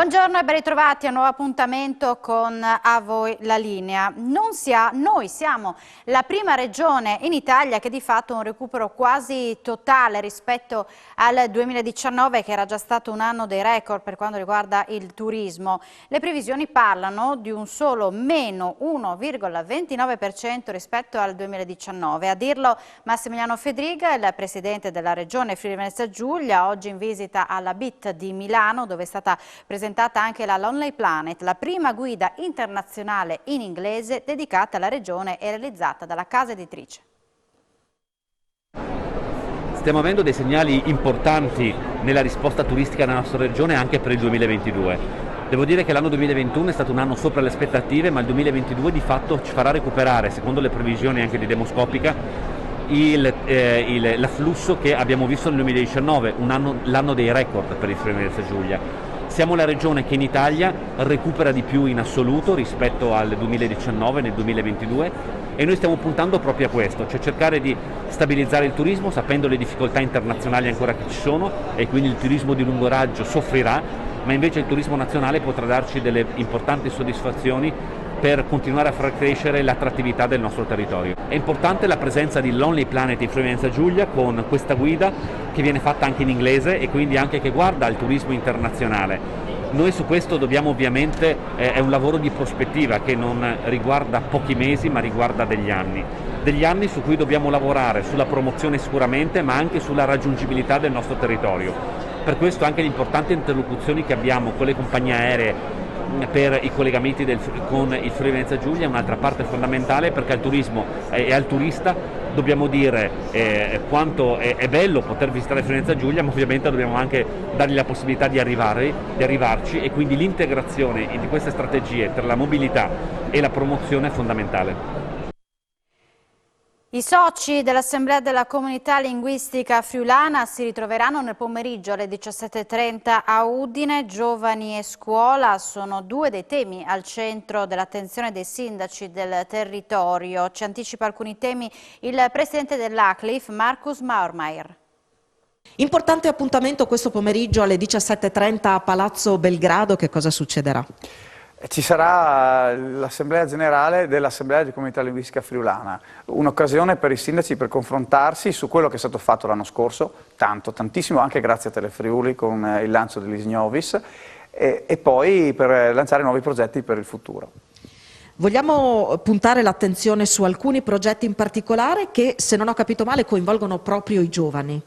Buongiorno e ben ritrovati a un nuovo appuntamento con A Voi la Linea. Noi siamo la prima regione in Italia che di fatto ha un recupero quasi totale rispetto al 2019, che era già stato un anno dei record per quanto riguarda il turismo. Le previsioni parlano di un solo meno 1,29% rispetto al 2019. A dirlo Massimiliano Fedriga, il presidente della regione Friuli-Venezia Giulia, oggi in visita alla BIT di Milano, dove è stata presentata anche la Lonely Planet, la prima guida internazionale in inglese dedicata alla regione e realizzata dalla casa editrice. Stiamo avendo dei segnali importanti nella risposta turistica nella nostra regione anche per il 2022. Devo dire che l'anno 2021 è stato un anno sopra le aspettative, ma il 2022 di fatto ci farà recuperare, secondo le previsioni anche di Demoscopica, l'afflusso che abbiamo visto nel 2019, l'anno dei record per il Friuli-Venezia Giulia. Siamo la regione che in Italia recupera di più in assoluto rispetto al 2019 nel 2022 e noi stiamo puntando proprio a questo, cioè cercare di stabilizzare il turismo sapendo le difficoltà internazionali ancora che ci sono e quindi il turismo di lungo raggio soffrirà, ma invece il turismo nazionale potrà darci delle importanti soddisfazioni per continuare a far crescere l'attrattività del nostro territorio. È importante la presenza di Lonely Planet in Friuli-Venezia Giulia con questa guida che viene fatta anche in inglese e quindi anche che guarda al turismo internazionale. Noi su questo dobbiamo ovviamente, è un lavoro di prospettiva che non riguarda pochi mesi ma riguarda degli anni su cui dobbiamo lavorare sulla promozione sicuramente ma anche sulla raggiungibilità del nostro territorio. Per questo anche le importanti interlocuzioni che abbiamo con le compagnie aeree per i collegamenti con il Friuli-Venezia Giulia è un'altra parte fondamentale, perché al turismo e al turista dobbiamo dire quanto è bello poter visitare Friuli-Venezia Giulia, ma ovviamente dobbiamo anche dargli la possibilità di arrivarci e quindi l'integrazione di queste strategie per la mobilità e la promozione è fondamentale. I soci dell'Assemblea della Comunità Linguistica Friulana si ritroveranno nel pomeriggio alle 17:30 a Udine. Giovani e scuola sono due dei temi al centro dell'attenzione dei sindaci del territorio. Ci anticipa alcuni temi il presidente dell'ACLIF, Marcus Maurmeier. Importante appuntamento questo pomeriggio alle 17:30 a Palazzo Belgrado. Che cosa succederà? Ci sarà l'Assemblea Generale dell'Assemblea di Comunità Linguistica Friulana, un'occasione per i sindaci per confrontarsi su quello che è stato fatto l'anno scorso, tantissimo, anche grazie a Telefriuli con il lancio dell'Isnovis, e poi per lanciare nuovi progetti per il futuro. Vogliamo puntare l'attenzione su alcuni progetti in particolare che, se non ho capito male, coinvolgono proprio i giovani.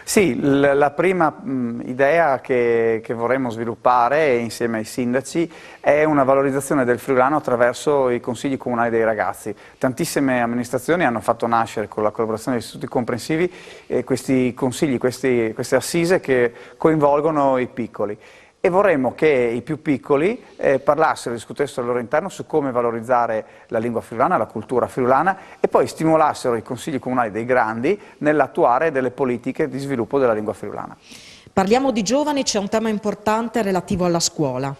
Sì, la prima idea che vorremmo sviluppare insieme ai sindaci è una valorizzazione del friulano attraverso i consigli comunali dei ragazzi. Tantissime amministrazioni hanno fatto nascere con la collaborazione degli istituti comprensivi questi consigli, queste assise che coinvolgono i piccoli. E vorremmo che i più piccoli parlassero, discutessero al loro interno su come valorizzare la lingua friulana, la cultura friulana e poi stimolassero i consigli comunali dei grandi nell'attuare delle politiche di sviluppo della lingua friulana. Parliamo di giovani, c'è un tema importante relativo alla scuola.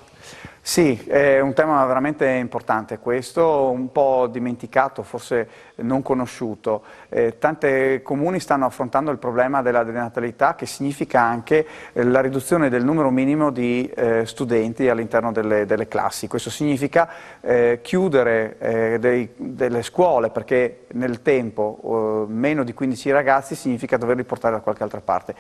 Sì, è un tema veramente importante questo, un po' dimenticato, forse non conosciuto. Tanti comuni stanno affrontando il problema della denatalità, che significa anche la riduzione del numero minimo di studenti all'interno delle classi. Questo significa chiudere delle scuole, perché nel tempo meno di 15 ragazzi significa doverli portare da qualche altra parte.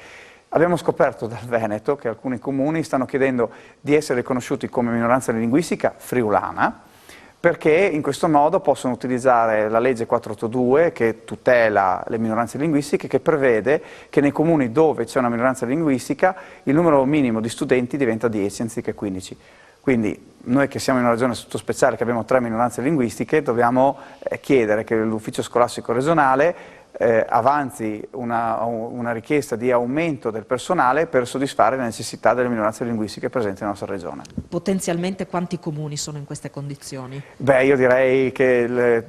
Abbiamo scoperto dal Veneto che alcuni comuni stanno chiedendo di essere riconosciuti come minoranza linguistica friulana, perché in questo modo possono utilizzare la legge 482 che tutela le minoranze linguistiche, che prevede che nei comuni dove c'è una minoranza linguistica il numero minimo di studenti diventa 10 anziché 15. Quindi noi che siamo in una regione speciale, che abbiamo 3 minoranze linguistiche, dobbiamo chiedere che l'ufficio scolastico regionale avanzi una richiesta di aumento del personale per soddisfare le necessità delle minoranze linguistiche presenti nella nostra regione. Potenzialmente quanti comuni sono in queste condizioni? Beh, io direi che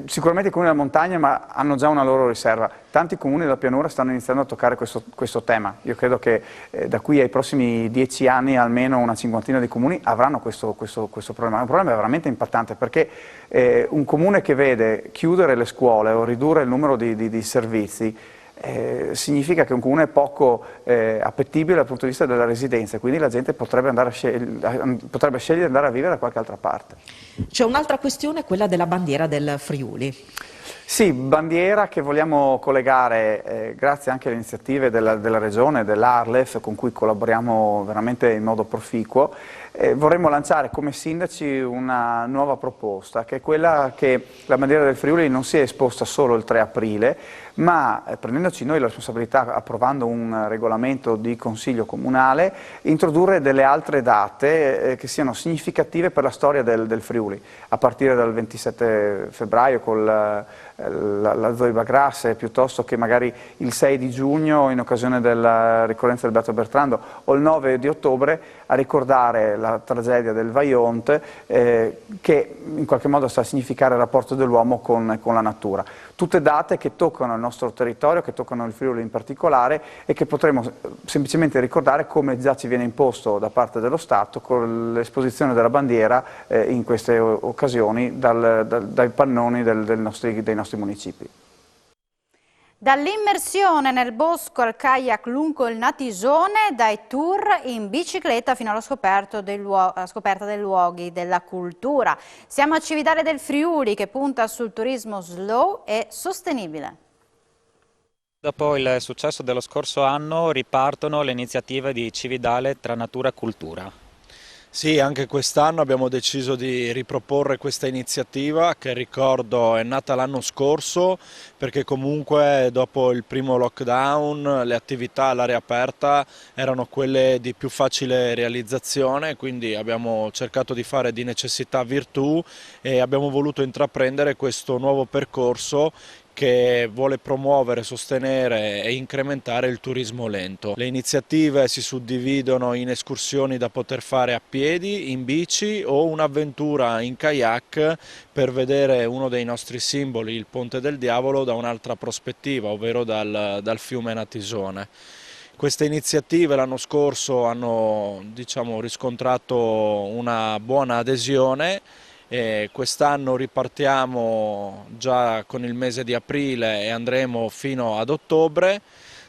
sicuramente i comuni della montagna ma hanno già una loro riserva. Tanti comuni della pianura stanno iniziando a toccare questo tema. Io credo che da qui ai prossimi 10 anni almeno una cinquantina di comuni avranno questo problema. È un problema veramente impattante, perché un comune che vede chiudere le scuole o ridurre il numero di servizi significa che un comune è poco appetibile dal punto di vista della residenza, quindi la gente potrebbe scegliere di andare a vivere da qualche altra parte. C'è un'altra questione, quella della bandiera del Friuli. Sì, bandiera che vogliamo collegare, grazie anche alle iniziative della Regione, dell'Arlef, con cui collaboriamo veramente in modo proficuo. Vorremmo lanciare come sindaci una nuova proposta, che è quella che la bandiera del Friuli non sia esposta solo il 3 aprile, ma prendendoci noi la responsabilità, approvando un regolamento di consiglio comunale, introdurre delle altre date che siano significative per la storia del Friuli, a partire dal 27 febbraio con la Zoiba Grasse, piuttosto che magari il 6 di giugno in occasione della ricorrenza del Beato Bertrando, o il 9 di ottobre a ricordare la tragedia del Vajont, che in qualche modo sta a significare il rapporto dell'uomo con la natura. Tutte date che toccano il nostro territorio, che toccano il Friuli in particolare, e che potremo semplicemente ricordare come già ci viene imposto da parte dello Stato con l'esposizione della bandiera in queste occasioni dai pannoni dei nostri municipi. Dall'immersione nel bosco al kayak lungo il Natisone, dai tour in bicicletta fino alla scoperta dei luoghi della cultura. Siamo a Cividale del Friuli, che punta sul turismo slow e sostenibile. Dopo il successo dello scorso anno ripartono le iniziative di Cividale tra natura e cultura. Sì, anche quest'anno abbiamo deciso di riproporre questa iniziativa che, ricordo, è nata l'anno scorso perché comunque dopo il primo lockdown le attività all'aria aperta erano quelle di più facile realizzazione, quindi abbiamo cercato di fare di necessità virtù e abbiamo voluto intraprendere questo nuovo percorso che vuole promuovere, sostenere e incrementare il turismo lento. Le iniziative si suddividono in escursioni da poter fare a piedi, in bici o un'avventura in kayak per vedere uno dei nostri simboli, il Ponte del Diavolo, da un'altra prospettiva, ovvero dal fiume Natisone. Queste iniziative l'anno scorso hanno, riscontrato una buona adesione. Quest'anno ripartiamo già con il mese di aprile e andremo fino ad ottobre.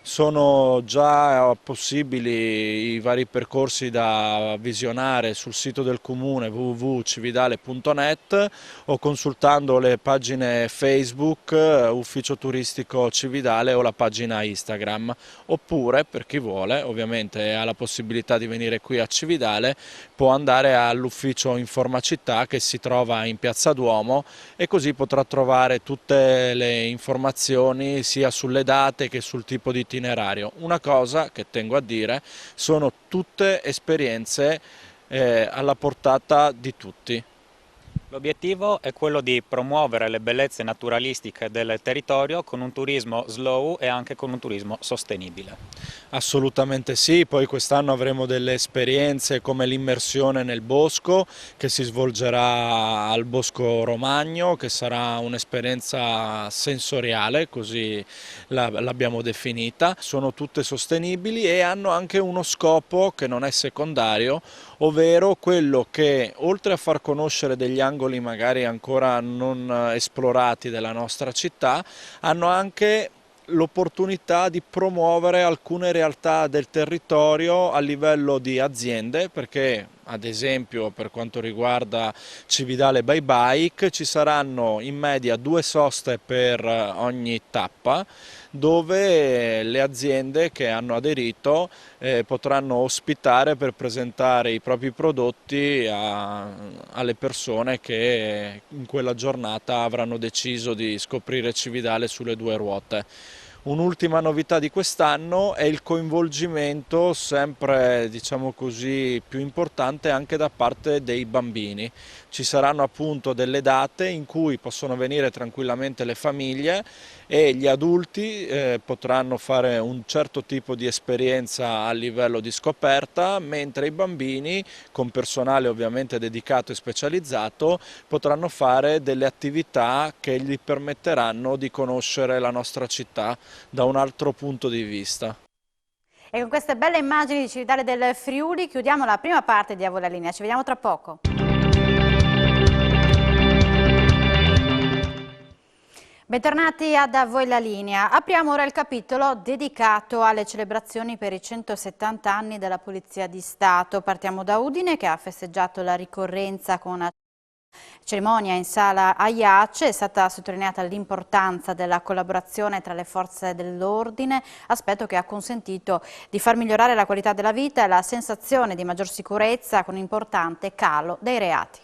Sono già possibili i vari percorsi da visionare sul sito del comune www.cividale.net o consultando le pagine Facebook, Ufficio Turistico Cividale, o la pagina Instagram. Oppure, per chi vuole, ovviamente ha la possibilità di venire qui a Cividale, può andare all'ufficio Informacittà che si trova in Piazza Duomo e così potrà trovare tutte le informazioni sia sulle date che sul tipo di itinerario. Una cosa che tengo a dire, sono tutte esperienze alla portata di tutti. L'obiettivo è quello di promuovere le bellezze naturalistiche del territorio con un turismo slow e anche con un turismo sostenibile. Assolutamente sì, poi quest'anno avremo delle esperienze come l'immersione nel bosco che si svolgerà al Bosco Romagno, che sarà un'esperienza sensoriale, così l'abbiamo definita. Sono tutte sostenibili e hanno anche uno scopo che non è secondario, ovvero quello che, oltre a far conoscere degli angoli magari ancora non esplorati della nostra città, hanno anche l'opportunità di promuovere alcune realtà del territorio a livello di aziende, perché ad esempio per quanto riguarda Cividale by Bike ci saranno in media 2 soste per ogni tappa, dove le aziende che hanno aderito potranno ospitare per presentare i propri prodotti alle persone che in quella giornata avranno deciso di scoprire Cividale sulle 2 ruote. Un'ultima novità di quest'anno è il coinvolgimento, sempre più importante, anche da parte dei bambini. Ci saranno appunto delle date in cui possono venire tranquillamente le famiglie e gli adulti potranno fare un certo tipo di esperienza a livello di scoperta, mentre i bambini, con personale ovviamente dedicato e specializzato, potranno fare delle attività che gli permetteranno di conoscere la nostra città da un altro punto di vista. E con queste belle immagini di Cividale del Friuli chiudiamo la prima parte di A Voi la Linea. Ci vediamo tra poco. Bentornati ad A Voi la Linea. Apriamo ora il capitolo dedicato alle celebrazioni per i 170 anni della Polizia di Stato. Partiamo da Udine, che ha festeggiato la ricorrenza con una cerimonia in sala Aiace. È stata sottolineata l'importanza della collaborazione tra le forze dell'ordine, aspetto che ha consentito di far migliorare la qualità della vita e la sensazione di maggior sicurezza, con un importante calo dei reati.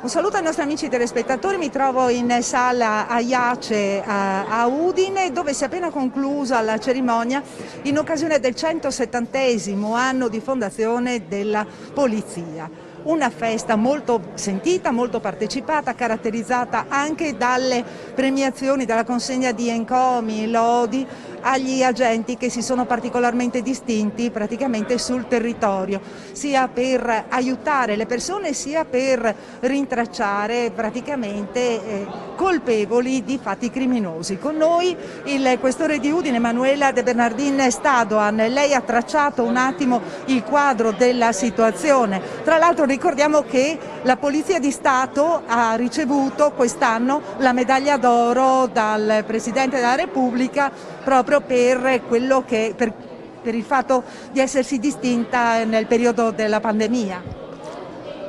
Un saluto ai nostri amici telespettatori, mi trovo in sala Aiace a Udine, dove si è appena conclusa la cerimonia in occasione del 170° anno di fondazione della Polizia. Una festa molto sentita, molto partecipata, caratterizzata anche dalle premiazioni, dalla consegna di encomi, lodi agli agenti che si sono particolarmente distinti praticamente sul territorio, sia per aiutare le persone sia per rintracciare praticamente colpevoli di fatti criminosi. Con noi il questore di Udine, Manuela De Bernardin Stadoan. Lei ha tracciato un attimo il quadro della situazione. Tra l'altro ricordiamo che la Polizia di Stato ha ricevuto quest'anno la medaglia d'oro dal Presidente della Repubblica proprio per quello che, per il fatto di essersi distinta nel periodo della pandemia.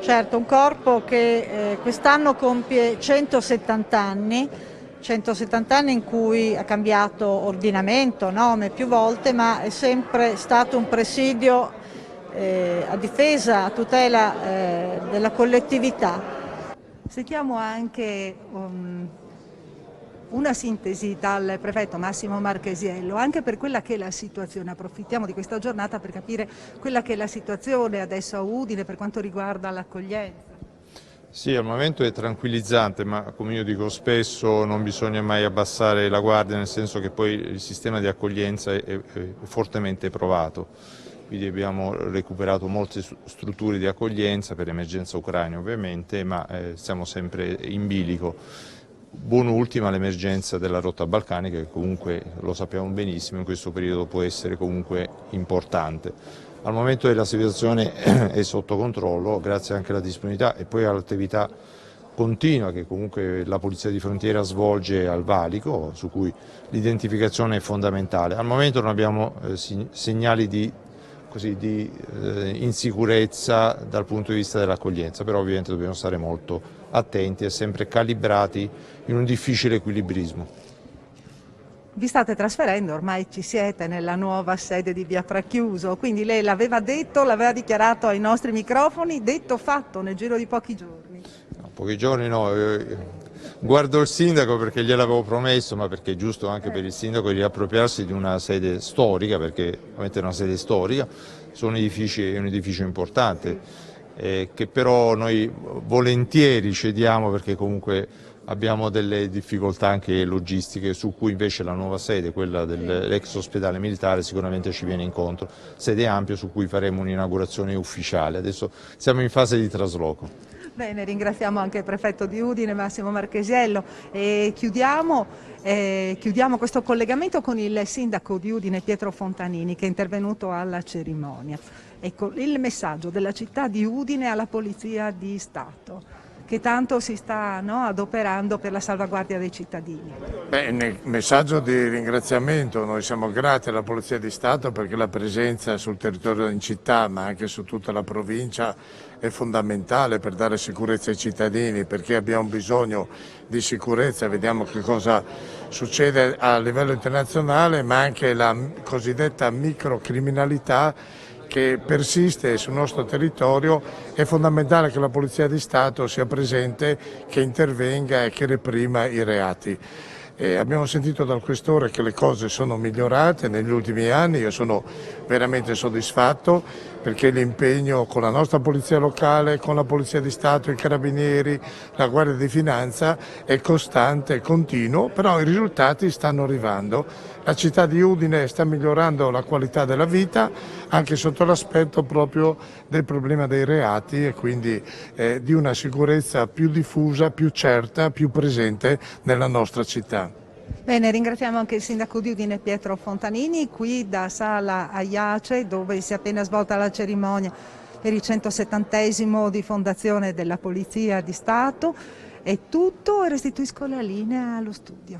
Certo, un corpo che quest'anno compie 170 anni in cui ha cambiato ordinamento, nome più volte, ma è sempre stato un presidio a difesa, a tutela della collettività. Sentiamo anche una sintesi dal prefetto Massimo Marchesiello, anche per quella che è la situazione. Approfittiamo di questa giornata per capire quella che è la situazione adesso a Udine per quanto riguarda l'accoglienza. Sì, al momento è tranquillizzante, ma come io dico spesso non bisogna mai abbassare la guardia, nel senso che poi il sistema di accoglienza è fortemente provato. Quindi abbiamo recuperato molte strutture di accoglienza per emergenza ucraina ovviamente, ma siamo sempre in bilico. Buon ultima l'emergenza della rotta balcanica, che comunque lo sappiamo benissimo in questo periodo può essere comunque importante. Al momento la situazione è sotto controllo grazie anche alla disponibilità e poi all'attività continua che comunque la Polizia di Frontiera svolge al valico, su cui l'identificazione è fondamentale. Al momento non abbiamo segnali di insicurezza dal punto di vista dell'accoglienza, però ovviamente dobbiamo stare molto attenti e sempre calibrati in un difficile equilibrismo. Vi state trasferendo, ormai ci siete nella nuova sede di Via Fracchiuso, quindi lei l'aveva detto, l'aveva dichiarato ai nostri microfoni, detto fatto nel giro di pochi giorni. No, pochi giorni no, guardo il sindaco perché gliel'avevo promesso, ma perché è giusto anche per il sindaco di riappropriarsi di una sede storica, perché ovviamente è una sede storica, è un edificio importante, che però noi volentieri cediamo perché comunque abbiamo delle difficoltà anche logistiche, su cui invece la nuova sede, quella dell'ex ospedale militare, sicuramente ci viene incontro. Sede ampia su cui faremo un'inaugurazione ufficiale. Adesso siamo in fase di trasloco. Bene, ringraziamo anche il prefetto di Udine, Massimo Marchesiello, e chiudiamo questo collegamento con il sindaco di Udine, Pietro Fontanini, che è intervenuto alla cerimonia. Ecco, il messaggio della città di Udine alla Polizia di Stato, che tanto si sta adoperando per la salvaguardia dei cittadini. Nel messaggio di ringraziamento noi siamo grati alla Polizia di Stato perché la presenza sul territorio in città ma anche su tutta la provincia è fondamentale per dare sicurezza ai cittadini, perché abbiamo bisogno di sicurezza. Vediamo che cosa succede a livello internazionale, ma anche la cosiddetta microcriminalità che persiste sul nostro territorio. È fondamentale che la Polizia di Stato sia presente, che intervenga e che reprima i reati. Abbiamo sentito dal questore che le cose sono migliorate negli ultimi anni, io sono veramente soddisfatto perché l'impegno con la nostra Polizia locale, con la Polizia di Stato, i Carabinieri, la Guardia di Finanza è costante e continuo, però i risultati stanno arrivando. La città di Udine sta migliorando la qualità della vita anche sotto l'aspetto proprio del problema dei reati e quindi di una sicurezza più diffusa, più certa, più presente nella nostra città. Bene, ringraziamo anche il sindaco di Udine Pietro Fontanini, qui da Sala Aiace, dove si è appena svolta la cerimonia per il 170° di fondazione della Polizia di Stato. È tutto e restituisco la linea allo studio.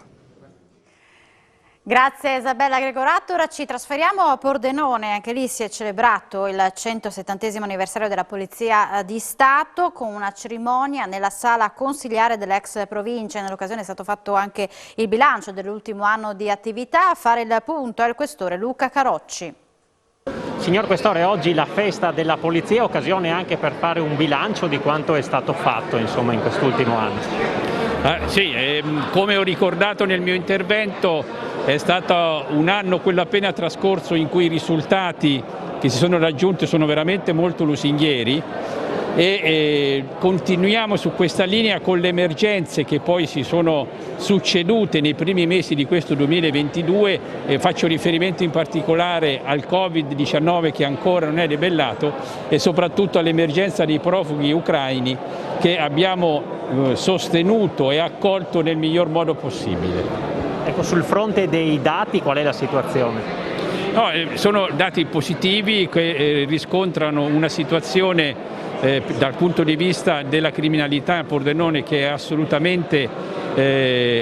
Grazie Isabella Gregorato. Ora ci trasferiamo a Pordenone, anche lì si è celebrato il 170° anniversario della Polizia di Stato con una cerimonia nella sala consiliare dell'ex provincia. Nell'occasione è stato fatto anche il bilancio dell'ultimo anno di attività. A fare il punto è il questore Luca Carocci. Signor Questore, oggi la festa della Polizia, occasione anche per fare un bilancio di quanto è stato fatto insomma, in quest'ultimo anno. Sì, come ho ricordato nel mio intervento, è stato un anno, quello appena trascorso, in cui i risultati che si sono raggiunti sono veramente molto lusinghieri e continuiamo su questa linea con le emergenze che poi si sono succedute nei primi mesi di questo 2022 e faccio riferimento in particolare al Covid-19 che ancora non è debellato e soprattutto all'emergenza dei profughi ucraini che abbiamo sostenuto e accolto nel miglior modo possibile. Ecco, sul fronte dei dati qual è la situazione? No, sono dati positivi che riscontrano una situazione dal punto di vista della criminalità a Pordenone che è assolutamente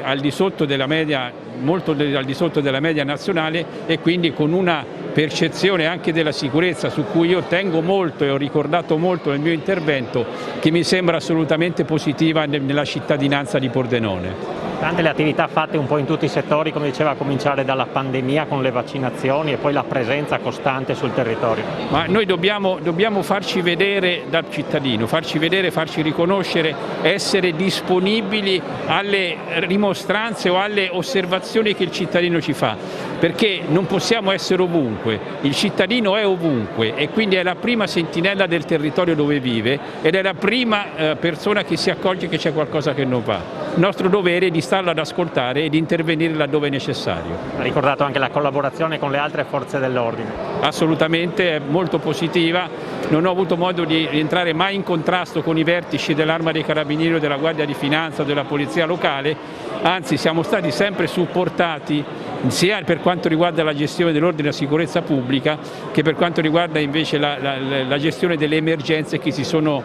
al di sotto della media, molto al di sotto della media nazionale e quindi con una percezione anche della sicurezza su cui io tengo molto e ho ricordato molto nel mio intervento che mi sembra assolutamente positiva nella cittadinanza di Pordenone. Tante le attività fatte un po' in tutti i settori, come diceva, a cominciare dalla pandemia con le vaccinazioni e poi la presenza costante sul territorio. Ma noi dobbiamo farci vedere dal cittadino, farci vedere, farci riconoscere, essere disponibili alle rimostranze o alle osservazioni che il cittadino ci fa, perché non possiamo essere ovunque, il cittadino è ovunque e quindi è la prima sentinella del territorio dove vive ed è la prima persona che si accorge che c'è qualcosa che non va. Il nostro dovere è di starlo ad ascoltare e di intervenire laddove è necessario. Ha ricordato anche la collaborazione con le altre forze dell'ordine. Assolutamente, è molto positiva. Non ho avuto modo di entrare mai in contrasto con i vertici dell'Arma dei Carabinieri o della Guardia di Finanza o della Polizia Locale, anzi siamo stati sempre supportati sia per quanto riguarda la gestione dell'ordine e la sicurezza pubblica che per quanto riguarda invece la gestione delle emergenze che si sono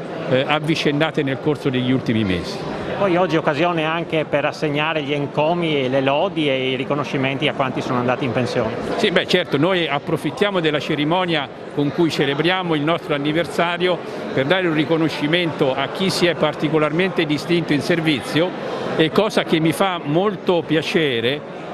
avvicendate nel corso degli ultimi mesi. Poi oggi è occasione anche per assegnare gli encomi, le lodi e i riconoscimenti a quanti sono andati in pensione. Sì, beh, certo, noi approfittiamo della cerimonia con cui celebriamo il nostro anniversario per dare un riconoscimento a chi si è particolarmente distinto in servizio e cosa che mi fa molto piacere.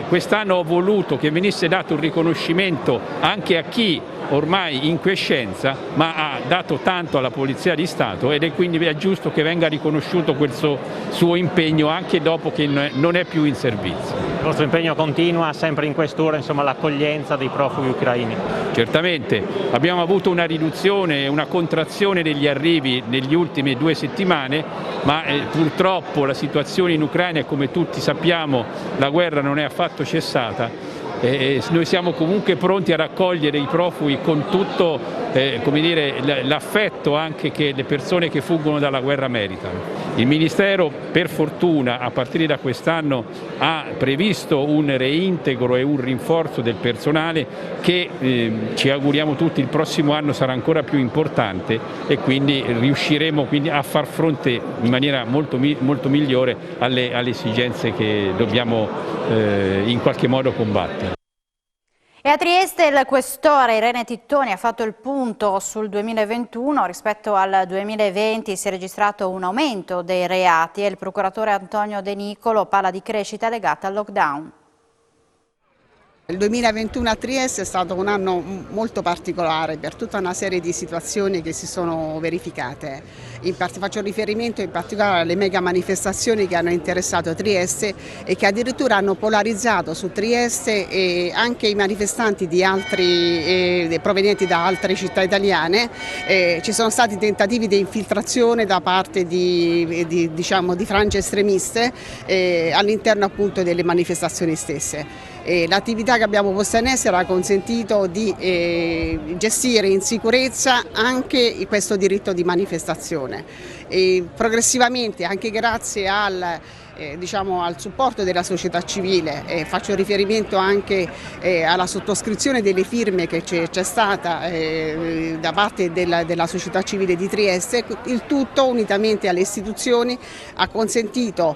Quest'anno ho voluto che venisse dato un riconoscimento anche a chi ormai in quiescenza ma ha dato tanto alla Polizia di Stato ed è quindi è giusto che venga riconosciuto quel suo impegno anche dopo che non è più in servizio. Il vostro impegno continua sempre in questura, insomma, l'accoglienza dei profughi ucraini? Certamente, abbiamo avuto una riduzione, una contrazione degli arrivi negli ultimi 2 settimane, ma purtroppo la situazione in Ucraina, come tutti sappiamo, la guerra non è affatto cessata. Noi siamo comunque pronti ad accogliere i profughi con tutto l'affetto anche che le persone che fuggono dalla guerra meritano. Il Ministero, per fortuna, a partire da quest'anno ha previsto un reintegro e un rinforzo del personale che ci auguriamo tutti il prossimo anno sarà ancora più importante e quindi riusciremo a far fronte in maniera molto migliore alle esigenze che dobbiamo in qualche modo combattere. E a Trieste il questore Irene Tittoni ha fatto il punto sul 2021, rispetto al 2020 si è registrato un aumento dei reati e il procuratore Antonio De Nicolo parla di crescita legata al lockdown. Il 2021 a Trieste è stato un anno molto particolare per tutta una serie di situazioni che si sono verificate. Faccio riferimento in particolare alle mega manifestazioni che hanno interessato Trieste e che addirittura hanno polarizzato su Trieste e anche i manifestanti provenienti da altre città italiane. Ci sono stati tentativi di infiltrazione da parte di frange estremiste all'interno appunto delle manifestazioni stesse. L'attività che abbiamo posto in essere ha consentito di gestire in sicurezza anche questo diritto di manifestazione. Progressivamente, anche grazie al diciamo, al supporto della società civile, faccio riferimento anche alla sottoscrizione delle firme che c'è stata da parte della società civile di Trieste. Il tutto, unitamente alle istituzioni, ha consentito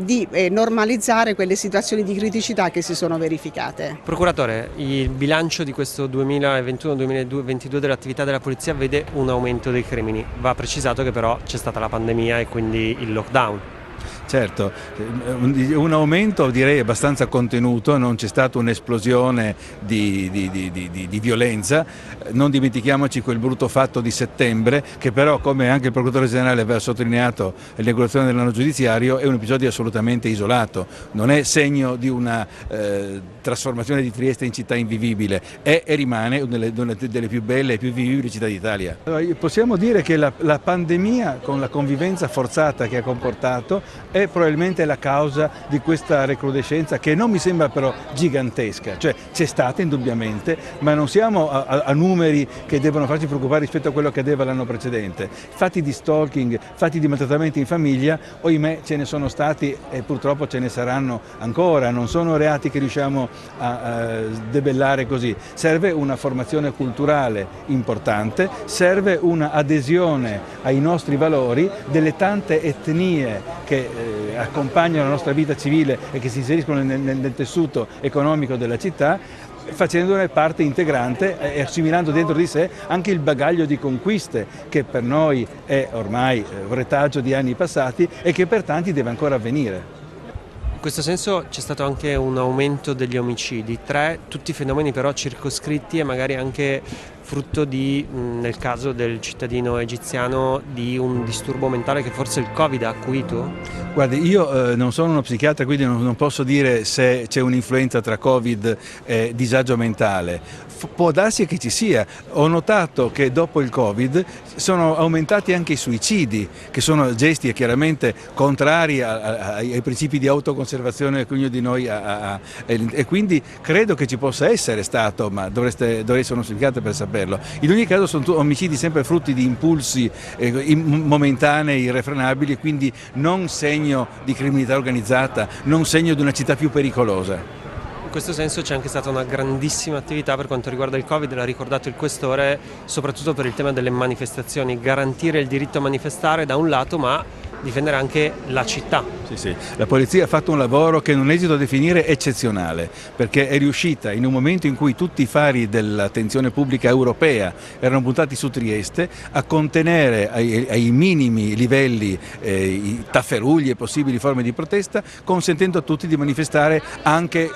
di normalizzare quelle situazioni di criticità che si sono verificate. Procuratore, il bilancio di questo 2021-2022 dell'attività della polizia vede un aumento dei crimini. Va precisato che però c'è stata la pandemia e quindi il lockdown. Certo, un aumento direi abbastanza contenuto, non c'è stata un'esplosione di violenza. Non dimentichiamoci quel brutto fatto di settembre, che però, come anche il procuratore generale aveva sottolineato all'inaugurazione dell'anno giudiziario, è un episodio assolutamente isolato, non è segno di una trasformazione di Trieste in città invivibile, è e rimane una delle più belle e più vivibili città d'Italia. Possiamo dire che la pandemia, con la convivenza forzata che ha comportato, è probabilmente la causa di questa recrudescenza, che non mi sembra però gigantesca, cioè c'è stata indubbiamente, ma non siamo a numeri che devono farci preoccupare rispetto a quello che accadeva l'anno precedente. Fatti di stalking, fatti di maltrattamenti in famiglia, ohimè ce ne sono stati e purtroppo ce ne saranno ancora, non sono reati che riusciamo a debellare così. Serve una formazione culturale importante, serve una adesione ai nostri valori delle tante etnie che accompagnano la nostra vita civile e che si inseriscono nel tessuto economico della città, facendone parte integrante e assimilando dentro di sé anche il bagaglio di conquiste che per noi è ormai un retaggio di anni passati e che per tanti deve ancora avvenire. In questo senso c'è stato anche un aumento degli omicidi, tutti fenomeni però circoscritti e magari anche frutto di, nel caso del cittadino egiziano, di un disturbo mentale che forse il Covid ha acuito? Guardi, io non sono uno psichiatra, quindi non posso dire se c'è un'influenza tra Covid e disagio mentale. Può darsi che ci sia. Ho notato che dopo il Covid sono aumentati anche i suicidi, che sono gesti chiaramente contrari ai principi di autoconservazione che ognuno di noi ha, e quindi credo che ci possa essere stato, ma dovrei essere uno psichiatra per saperlo. In ogni caso sono omicidi sempre frutti di impulsi momentanei, irrefrenabili, quindi non segno di criminalità organizzata, non segno di una città più pericolosa. In questo senso c'è anche stata una grandissima attività per quanto riguarda il Covid, l'ha ricordato il Questore, soprattutto per il tema delle manifestazioni, garantire il diritto a manifestare da un lato, ma difendere anche la città. Sì. La polizia ha fatto un lavoro che non esito a definire eccezionale, perché è riuscita in un momento in cui tutti i fari dell'attenzione pubblica europea erano puntati su Trieste a contenere ai minimi livelli i tafferugli e possibili forme di protesta, consentendo a tutti di manifestare anche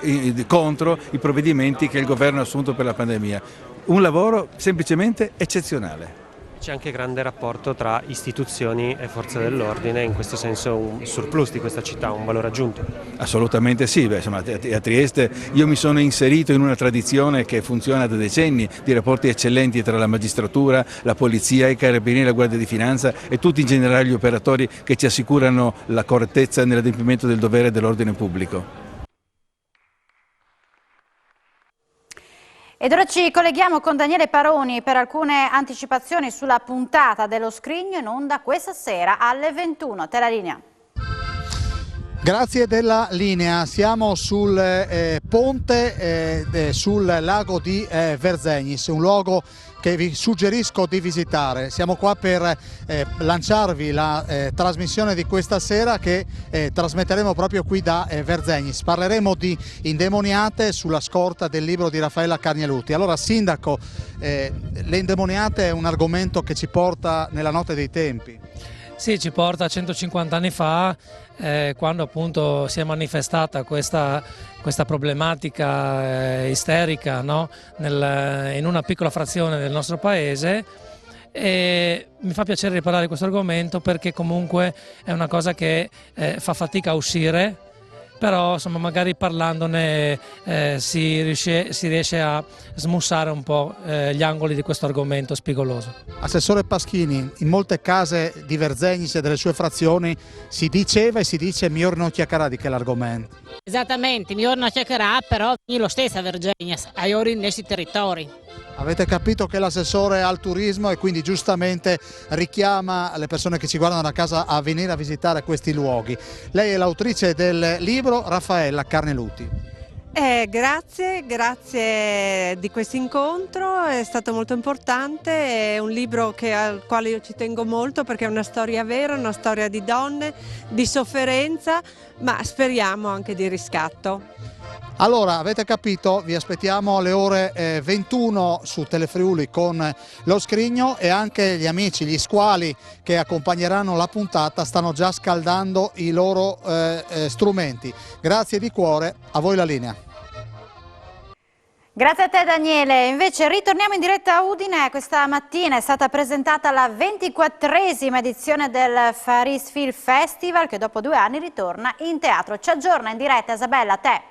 contro i provvedimenti che il governo ha assunto per la pandemia. Un lavoro semplicemente eccezionale. C'è anche grande rapporto tra istituzioni e forze dell'ordine, in questo senso un surplus di questa città, un valore aggiunto. Assolutamente sì, insomma, a Trieste io mi sono inserito in una tradizione che funziona da decenni di rapporti eccellenti tra la magistratura, la polizia, i carabinieri, la guardia di finanza e tutti in generale gli operatori che ci assicurano la correttezza nell'adempimento del dovere dell'ordine pubblico. Ed ora ci colleghiamo con Daniele Paroni per alcune anticipazioni sulla puntata dello Scrigno in onda questa sera alle 21. Te la linea. Grazie della linea, siamo sul ponte sul lago di Verzegnis, un luogo che vi suggerisco di visitare. Siamo qua per lanciarvi la trasmissione di questa sera che trasmetteremo proprio qui da Verzegnis. Parleremo di indemoniate sulla scorta del libro di Raffaella Carnielutti. Allora, Sindaco, le indemoniate è un argomento che ci porta nella notte dei tempi. Sì, ci porta a 150 anni fa, quando appunto si è manifestata questa problematica isterica, no? In una piccola frazione del nostro paese, e mi fa piacere riparlare di questo argomento perché comunque è una cosa che fa fatica a uscire però insomma magari parlandone si riesce a smussare un po' gli angoli di questo argomento spigoloso. Assessore Paschini, in molte case di Verzegnis e delle sue frazioni si diceva e si dice miglior non chiacchierare di quell'argomento. Esattamente, miglior non chiacchierare, però lo stesso a Verzegnis, a ori in questi territori. Avete capito che l'assessore ha il turismo e quindi giustamente richiama le persone che ci guardano da casa a venire a visitare questi luoghi. Lei è l'autrice del libro Raffaella Carneluti. Grazie di questo incontro, è stato molto importante, è un libro al quale io ci tengo molto perché è una storia vera, una storia di donne, di sofferenza, ma speriamo anche di riscatto. Allora, avete capito, vi aspettiamo alle ore 21 su Telefriuli con Lo Scrigno, e anche gli amici, gli squali che accompagneranno la puntata stanno già scaldando i loro strumenti. Grazie di cuore, a voi la linea. Grazie a te Daniele. Invece ritorniamo in diretta a Udine. Questa mattina è stata presentata la 24esima edizione del Faris Film Festival, che dopo 2 anni ritorna in teatro. Ci aggiorna in diretta Isabella, a te.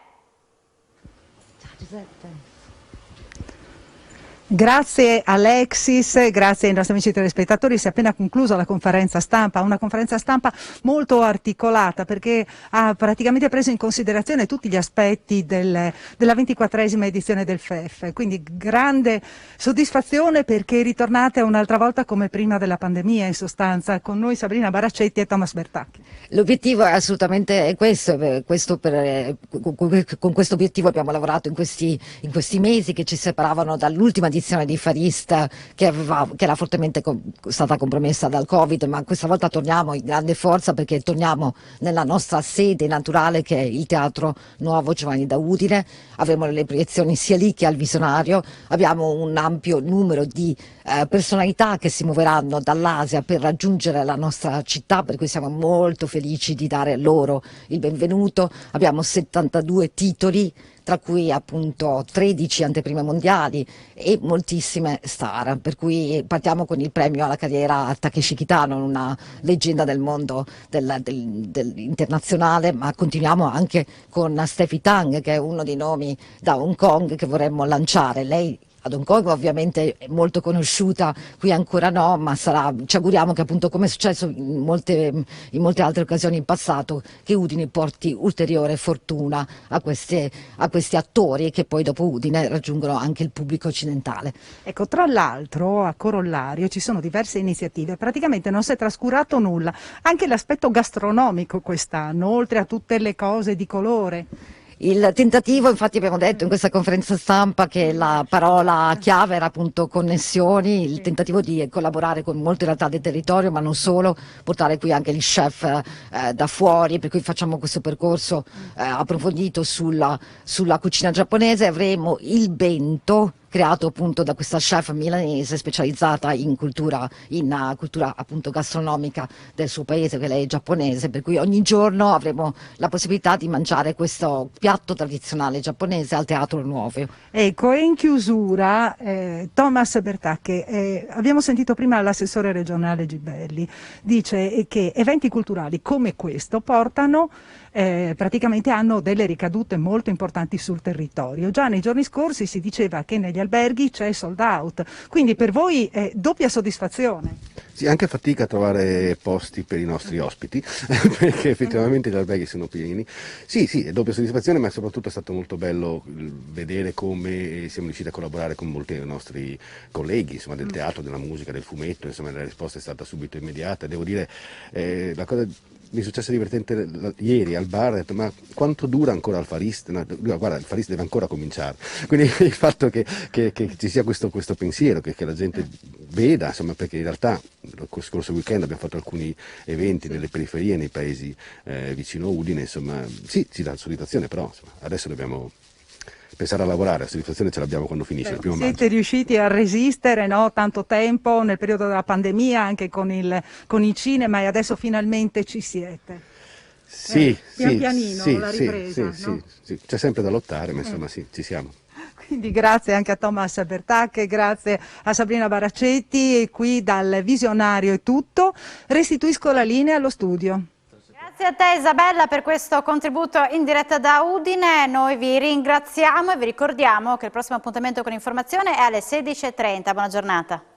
Grazie Alexis, grazie ai nostri amici telespettatori. Si è appena conclusa la conferenza stampa, una conferenza stampa molto articolata perché ha praticamente preso in considerazione tutti gli aspetti della 24esima edizione del FEF, quindi grande soddisfazione perché ritornate un'altra volta come prima della pandemia, in sostanza, con noi Sabrina Baraccetti e Thomas Bertacchi. L'obiettivo è assolutamente questo, con questo obiettivo abbiamo lavorato in questi mesi che ci separavano dall'ultima edizione di Farista che era fortemente stata compromessa dal Covid, ma questa volta torniamo in grande forza perché torniamo nella nostra sede naturale che è il Teatro Nuovo Giovanni da Udine. Avremo le proiezioni sia lì che al Visionario, abbiamo un ampio numero di personalità che si muoveranno dall'Asia per raggiungere la nostra città, per cui siamo molto felici di dare loro il benvenuto. Abbiamo 72 titoli, tra cui appunto 13 anteprime mondiali e moltissime star, per cui partiamo con il premio alla carriera a Takeshi Kitano, una leggenda del mondo internazionale, ma continuiamo anche con Steffi Tang, che è uno dei nomi da Hong Kong che vorremmo lanciare. Lei ad Hong Kong ovviamente è molto conosciuta, qui ancora no, ma ci auguriamo che appunto, come è successo in molte altre occasioni in passato, che Udine porti ulteriore fortuna a questi attori che poi dopo Udine raggiungono anche il pubblico occidentale. Ecco, tra l'altro a corollario ci sono diverse iniziative, praticamente non si è trascurato nulla, anche l'aspetto gastronomico quest'anno, oltre a tutte le cose di colore. Il tentativo, infatti abbiamo detto in questa conferenza stampa che la parola chiave era appunto connessioni, il tentativo di collaborare con molte realtà del territorio, ma non solo, portare qui anche gli chef da fuori, per cui facciamo questo percorso approfondito sulla cucina giapponese. Avremo il bento creato appunto da questa chef milanese specializzata in cultura appunto gastronomica del suo paese, che lei è giapponese, per cui ogni giorno avremo la possibilità di mangiare questo piatto tradizionale giapponese al Teatro Nuovo. Ecco, e in chiusura Thomas Bertacchi, abbiamo sentito prima l'assessore regionale Gibelli, dice che eventi culturali come questo portano praticamente hanno delle ricadute molto importanti sul territorio. Già nei giorni scorsi si diceva che negli alberghi c'è sold out, quindi per voi è doppia soddisfazione. Sì, anche fatica a trovare posti per i nostri ospiti, perché effettivamente gli alberghi sono pieni. Sì, è doppia soddisfazione, ma soprattutto è stato molto bello vedere come siamo riusciti a collaborare con molti dei nostri colleghi, insomma, del teatro, della musica, del fumetto, insomma la risposta è stata subito immediata. Devo dire, la cosa mi è successo divertente ieri al bar, ho detto ma quanto dura ancora il Farist? No, guarda, il Farist deve ancora cominciare, quindi il fatto che ci sia questo pensiero, che la gente veda, insomma, perché in realtà lo scorso weekend abbiamo fatto alcuni eventi nelle periferie, nei paesi vicino Udine, insomma sì, ci dà soddisfazione, però insomma, adesso dobbiamo pensare a lavorare, la soddisfazione ce l'abbiamo quando finisce il primo maggio. Siete riusciti a resistere, no? Tanto tempo nel periodo della pandemia, anche con i cinema, e adesso finalmente ci siete. Sì, pian pianino, la ripresa. Sì, c'è sempre da lottare, ma insomma sì, ci siamo. Quindi grazie anche a Thomas Bertacchi, grazie a Sabrina Baraccetti, e qui dal Visionario è tutto. Restituisco la linea allo studio. Grazie a te Isabella per questo contributo in diretta da Udine, noi vi ringraziamo e vi ricordiamo che il prossimo appuntamento con l'informazione è alle 16:30, buona giornata.